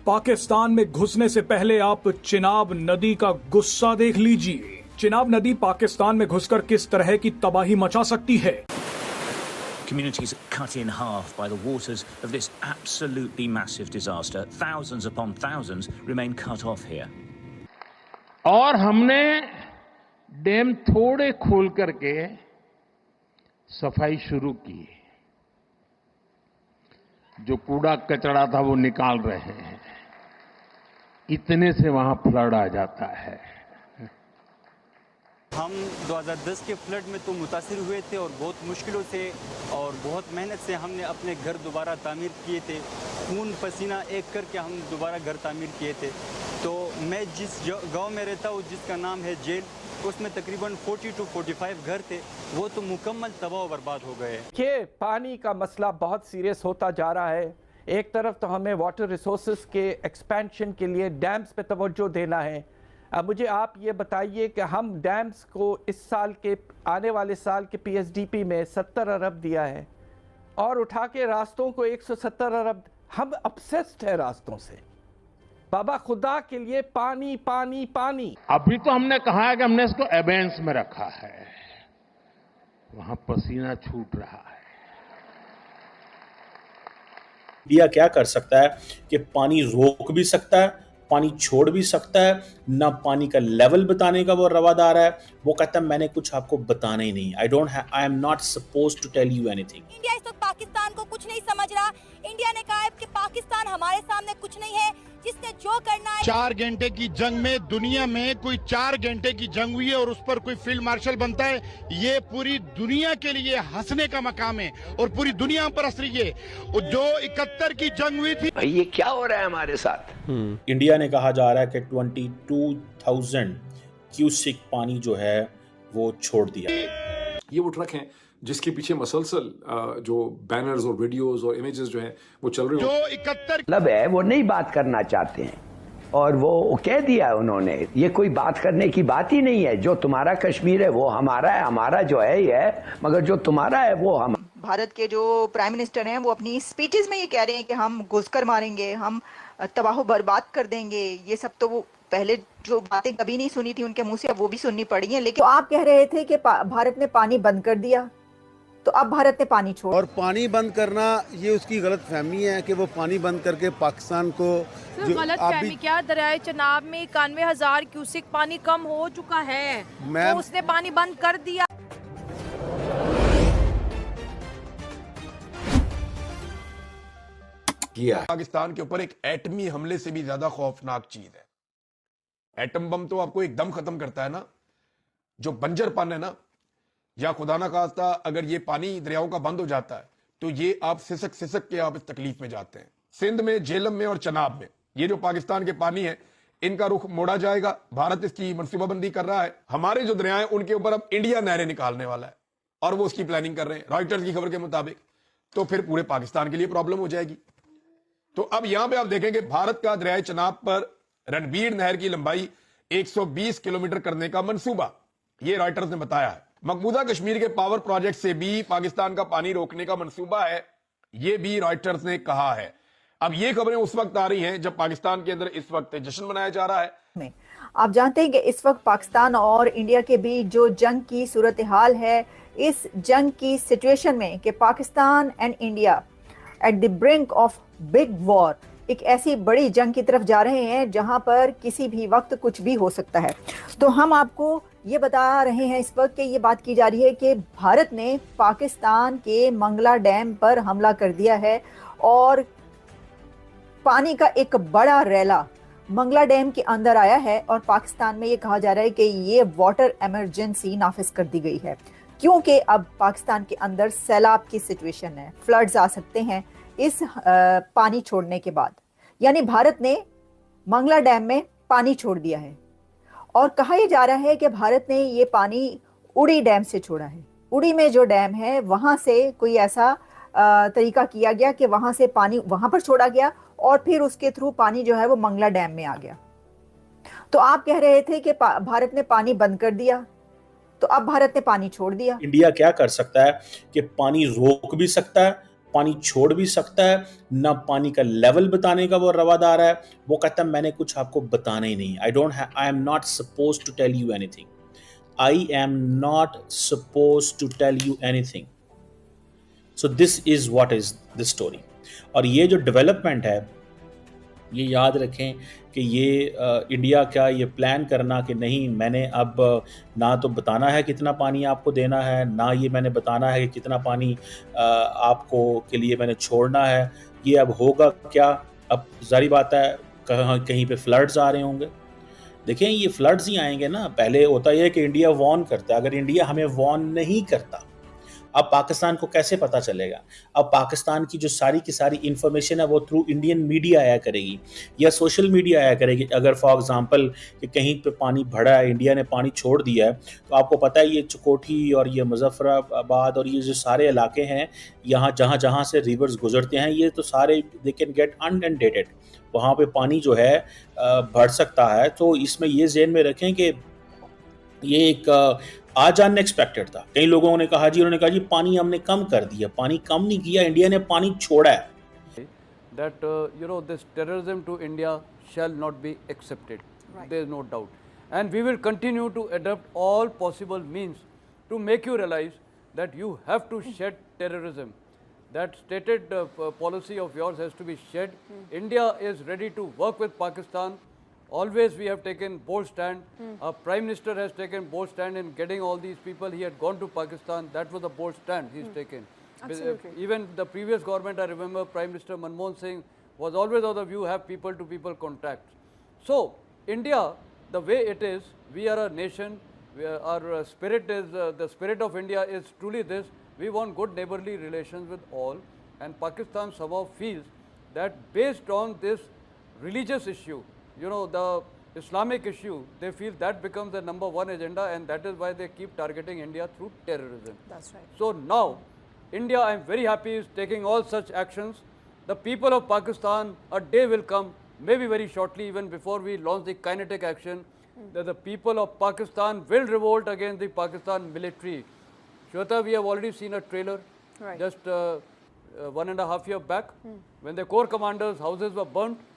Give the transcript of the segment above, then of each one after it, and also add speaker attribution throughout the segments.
Speaker 1: पाकिस्तान में घुसने से पहले आप चिनाब नदी का गुस्सा देख लीजिए। चिनाब नदी पाकिस्तान में घुसकर किस तरह की तबाही मचा सकती है।
Speaker 2: Communities cut in half by the waters of this absolutely massive disaster. Thousands upon thousands remain cut off here.
Speaker 3: और हमने डैम थोड़े खोल करके सफाई शुरू की। जो कूड़ा कचरा था वो निकाल रहे हैं। इतने से वहां फ्लड आ जाता है।
Speaker 4: हम 2010 के फ्लड में तो मुतासिर हुए थे और बहुत मुश्किलों से और बहुत मेहनत से हमने अपने घर दोबारा तामीर किए थे। खून पसीना एक करके हम दोबारा घर तामीर किए थे। तो मैं जिस गांव में रहता हूँ जिसका नाम है जेल, उसमें तकरीबन 40 to 45 घर थे, वो तो मुकम्मल तबाह बर्बाद हो गए।
Speaker 5: देखिए, पानी का मसला बहुत सीरियस होता जा रहा है। एक तरफ तो हमें वाटर रिसोर्सेज के एक्सपेंशन के लिए डैम्स पे तवज्जो देना है। अब मुझे आप ये बताइए कि हम डैम्स को इस साल के आने वाले साल के पीएसडीपी में 70 अरब दिया है और उठा के रास्तों को 170 अरब। हम obsessed है रास्तों से। बाबा खुदा के लिए पानी पानी पानी।
Speaker 3: अभी तो हमने कहा है कि हमने इसको एबेंस में रखा है। वहां पसीना छूट रहा है।
Speaker 6: इंडिया क्या कर सकता है कि पानी रोक भी सकता है, पानी छोड़ भी सकता है। ना पानी का लेवल बताने का वो रवादार है। वो कहता है मैंने कुछ आपको बताना ही नहीं। I am not suppose to tell you anything.
Speaker 7: India इस वक्त पाकिस्तान को कुछ नहीं समझ रहा। इंडिया ने कहा है कि पाकिस्तान हमारे सामने कुछ नहीं है, जिसने जो करना है।
Speaker 8: 4 घंटे की जंग में दुनिया में कोई 4 घंटे की जंग हुई है और उस पर कोई फील्ड मार्शल बनता है, ये पूरी दुनिया के लिए हंसने का मकाम है और पूरी दुनिया पर हंस रही है। जो 71 की जंग हुई थी,
Speaker 9: भाई ये क्या हो रहा है हमारे साथ।
Speaker 6: इंडिया ने कहा जा रहा है कि 22,000 क्यूसिक पानी जो है वो छोड़ दिया।
Speaker 10: ये वो ट्रक हैं जिसके पीछे मसलसल जो बैनर्स और वीडियोस और इमेजेस जो हैं वो चल रहे हैं।
Speaker 8: जो 71
Speaker 9: मतलब है वो नहीं बात करना चाहते हैं और वो कह दिया उन्होंने। ये कोई बात करने की बात ही नहीं है। जो तुम्हारा कश्मीर है वो हमारा है, हमारा जो है ये है, मगर जो तुम्हारा है वो हम।
Speaker 11: भारत के जो प्राइम मिनिस्टर हैं वो अपनी स्पीचेस में ये कह रहे हैं कि हम घुसकर मारेंगे, हम तबाह बर्बाद कर देंगे। ये सब तो वो पहले जो बातें कभी नहीं सुनी थी उनके मुंह से, अब वो भी सुननी पड़ी हैं। लेकिन तो आप कह रहे थे कि भारत ने पानी बंद कर दिया, तो अब भारत ने पानी छोड़।
Speaker 12: और पानी बंद करना ये उसकी गलत फहमी है कि वो पानी बंद करके पाकिस्तान को
Speaker 13: जो गलत फहमी क्या, दरियाए चनाब में 91,000 क्यूसिक पानी कम हो चुका है, तो उसने पानी बंद कर दिया।
Speaker 8: पाकिस्तान के ऊपर एक एटमी हमले से भी ज्यादा खौफनाक चीज है। एटम बम तो आपको एकदम खत्म करता है ना। जो बंजर पानी है ना, या खुदा ना खास्ता अगर ये पानी दरियाओं का बंद हो जाता है तो ये आप सिसक सिसक के आप इस तकलीफ में जाते हैं। सिंध में, झेलम में और चनाब में ये जो पाकिस्तान के पानी है इनका रुख मोड़ा जाएगा। भारत इसकी मनसूबाबंदी कर रहा है। हमारे जो दरिया हैं उनके ऊपर अब इंडिया नहरें निकालने वाला है और वो उसकी प्लानिंग कर रहे हैं रॉयटर्स की खबर के मुताबिक। तो फिर पूरे पाकिस्तान के लिए प्रॉब्लम हो जाएगी। तो अब यहां पे आप देखेंगे भारत का दरियाए चनाब पर रणबीर नहर की लंबाई 120 किलोमीटर करने का मंसूबा, ये रॉयटर्स ने बताया है। मकबूजा कश्मीर के पावर प्रोजेक्ट से भी पाकिस्तान का पानी रोकने का मंसूबा है, ये भी रॉयटर्स ने कहा है। अब ये खबरें उस वक्त आ रही हैं जब पाकिस्तान के अंदर इस वक्त जश्न मनाया जा रहा है।
Speaker 11: आप जानते हैं कि इस वक्त पाकिस्तान और इंडिया के बीच जो जंग की सूरत हाल है, इस जंग की सिचुएशन में कि Pakistan and India at the brink of big war, एक ऐसी बड़ी जंग की तरफ जा रहे हैं जहां पर किसी भी वक्त कुछ भी हो सकता है। तो हम आपको ये बता रहे हैं इस वक्त कि ये बात की जा रही है कि भारत ने पाकिस्तान के मंगला डैम पर हमला कर दिया है और पानी का एक बड़ा रैला मंगला डैम के अंदर आया है और पाकिस्तान में ये कहा जा रहा है कि ये वाटर इमरजेंसी नाफिज कर दी गई है, क्योंकि अब पाकिस्तान के अंदर सैलाब की सिचुएशन है, फ्लड्स आ सकते हैं इस पानी छोड़ने के बाद। यानी भारत ने मंगला डैम में पानी छोड़ दिया है और कहा यह जा रहा है कि भारत ने ये पानी उड़ी डैम से छोड़ा है। उड़ी में जो डैम है वहां से कोई ऐसा तरीका किया गया कि वहां से पानी वहां पर छोड़ा गया और फिर उसके थ्रू पानी जो है वो मंगला डैम में आ गया। तो आप कह रहे थे कि भारत ने पानी बंद कर दिया, तो अब भारत ने पानी छोड़ दिया।
Speaker 6: इंडिया क्या कर सकता है कि पानी रोक भी सकता है, पानी छोड़ भी सकता है, ना पानी का लेवल बताने का वो रवादार है। वो कहता है मैंने कुछ आपको बताना ही नहीं। I am not suppose to tell you anything. I am not suppose to tell you anything. So this is what is the story. और ये जो डेवलपमेंट है, ये याद रखें कि ये इंडिया का ये प्लान करना कि नहीं मैंने अब ना तो बताना है कितना पानी आपको देना है, ना ये मैंने बताना है कि कितना पानी आपको के लिए मैंने छोड़ना है, ये अब होगा क्या? अब जारी बात है कहीं पे फ्लड्स आ रहे होंगे। देखें ये फ्लड्स ही आएंगे ना। पहले होता यह है कि इंडिया वॉर्न करता है। अगर इंडिया हमें वॉर्न नहीं करता, अब पाकिस्तान को कैसे पता चलेगा? अब पाकिस्तान की जो सारी की सारी इंफॉर्मेशन है वो थ्रू इंडियन मीडिया आया करेगी या सोशल मीडिया आया करेगी। अगर फॉर एग्जांपल कि कहीं पे पानी भरा है, इंडिया ने पानी छोड़ दिया है, तो आपको पता है ये चकोठी और ये मुजफ्फराबाद और ये जो सारे इलाके हैं यहाँ जहाँ जहाँ से रिवर्स गुजरते हैं, ये तो सारे दे कैन गेट अनइंडेटेड। वहाँ पे पानी जो है बढ़ सकता है। तो इसमें ये ज़हन में रखें कि ये एक आज अनएक्सपेक्टेड था। कई लोगों ने कहा जी, उन्होंने कहा जी पानी हमने कम कर दिया। पानी कम नहीं किया, इंडिया ने पानी छोड़ा है।
Speaker 14: That this terrorism to India shall not be accepted.
Speaker 13: Right.
Speaker 14: There is no doubt, and we will continue to adopt all possible means to make you realize that you have to shed terrorism. That stated policy of yours has to be shed. India is ready to work with Pakistan. Always we have taken bold stand. Our Prime Minister has taken bold stand in getting all these people. He had gone to Pakistan. That was a bold stand he's taken.
Speaker 13: Absolutely.
Speaker 14: Even the previous government, I remember Prime Minister Manmohan Singh was always of the view have people-to-people contacts. So India, the way it is, we are a nation. Our spirit is the spirit of India is truly this. We want good neighborly relations with all, and Pakistan somehow feels that based on this religious issue, the Islamic issue, they feel that becomes the #1 agenda, and that is why they keep targeting India through terrorism.
Speaker 13: That's right.
Speaker 14: So now, India, I am very happy, is taking all such actions. The people of Pakistan, a day will come, maybe very shortly, even before we launch the kinetic action, that the people of Pakistan will revolt against the Pakistan military. Shweta, we have already seen a trailer just 1.5 years back, when the corps commanders' houses were burnt.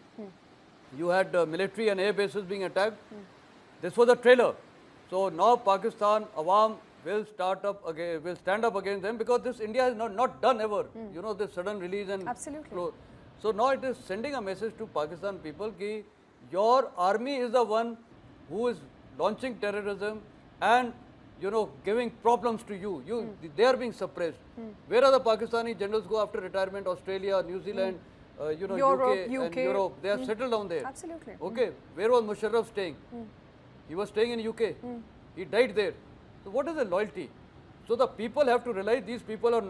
Speaker 14: You had military and air bases being attacked. This was a trailer. So now Pakistan Awam will stand up against them, because this India has not done ever. This sudden release and
Speaker 13: Absolutely.
Speaker 14: So now it is sending a message to Pakistan people that your army is the one who is launching terrorism and giving problems to you. They are being suppressed. Where are the Pakistani generals go after retirement? Australia, New Zealand.
Speaker 13: Europe,
Speaker 14: UK and Europe, they have settled down there.
Speaker 13: Absolutely.
Speaker 14: Okay, where was Musharraf staying? He was staying in UK. He died there. So what is the loyalty? So the people have to realize these people are